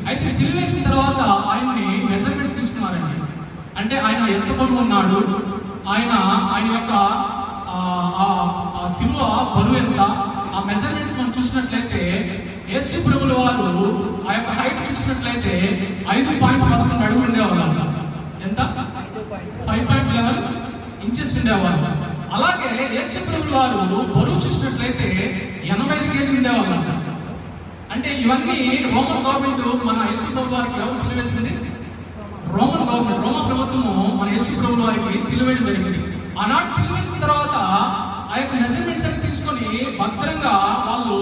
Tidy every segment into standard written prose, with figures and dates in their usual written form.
అయితే సిలువ వేసిన తర్వాత ఆయన్ని మెజర్మెంట్స్ తీసుకున్నారండి. అంటే ఆయన ఎంత బరువు ఉన్నాడు, ఆయన యొక్క సిలువ బరువు ఎంత, ఆ మెజర్మెంట్స్ మనం చూసినట్లయితే యేసు ప్రభుల వారు ఆ యొక్క హైట్ చూసినట్లయితే 5.11 అడుగులు ఉండేవాళ్ళు. ఎంత? 5.11 ఇంచెస్ ఉండేవాళ్ళు. అలాగే యేసు ప్రభుల వారు బరువు చూసినట్లయితే 85 కేజీలు ఉండేవాళ్ళు. అంటే ఇవన్నీ రోమన్ గవర్నమెంట్ మన యేసు ప్రభు వారికి ఎవరు సిలువ వేసింది? రోమన్ గవర్నమెంట్, రోమా ప్రభుత్వము మన యేసు ప్రభుల వారికి సిలువ వేయడం జరిగింది. ఆనాడు సిలువ వేసిన తర్వాత ఆ యొక్క మెజర్మెంట్స్ అని తీసుకొని భద్రంగా వాళ్ళు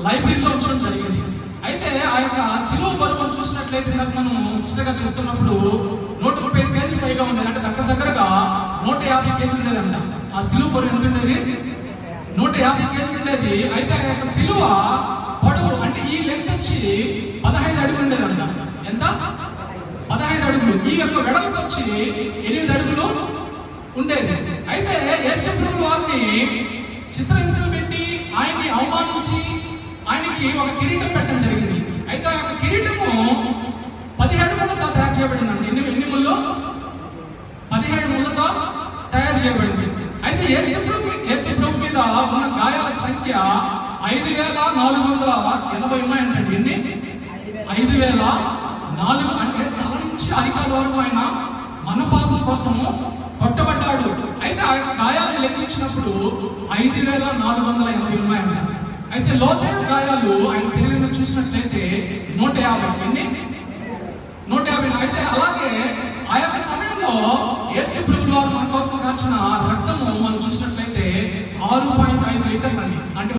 లైబ్రరీలో ఉంచడం జరిగింది. అయితే ఆ యొక్క సిలువ బరువు చూసినట్లయితే మనం సిస్టర్ గా చెప్తున్నప్పుడు 135 కేజీలు పైగా ఉండేది. అంటే దగ్గరగా 150 కేజీలు ఉండేదంట. ఆ సిలువ బరువు ఎంత ఉండేది? 150 కేజీలు ఉండేది. అయితే ఆ యొక్క సిలువ పొడవు అంటే ఈ లెంత్ వచ్చి 15 అడుగులు ఉండేదంట. ఎంత? 15 అడుగులు. ఈ యొక్క వెడల్పు వచ్చి 8 అడుగులు ఉండేది. అయితే యేసు ప్రభువు వారిని చిత్రహింసలు పెట్టి ఆయన్ని అవమానించి ఆయనకి ఒక కిరీటం పెట్టడం జరిగింది. అయితే ఆ యొక్క కిరీటము 17 ముళ్ళతో తయారు చేయబడిందండి. ఎన్ని ముళ్ళు? 17 ముళ్ళతో తయారు చేయబడింది. అయితే యేసు ప్రభు మీద ఉన్న గాయాల సంఖ్య 5,480 ఉన్నాయంటండి. ఎన్ని? 5,004. అంటే తల నుంచి అరికాల వరకు ఆయన మన పాపం కోసము కొట్టబడ్డాడు. అయితే ఆ గాయాలు లెక్కించినప్పుడు 5,480 ఉన్నాయంట. అయితే లోతైన గాయాలు ఆయన శరీరంలో చూసినట్లయితే 150. ఎన్ని? 150. అయితే అలాగే ఆ యొక్క సమయంలో యేసు ప్రభువు వారు మన కోసం కాచిన రక్తము మనం చూసినట్లయితే 6.5 లీటర్లు అండి. అంటే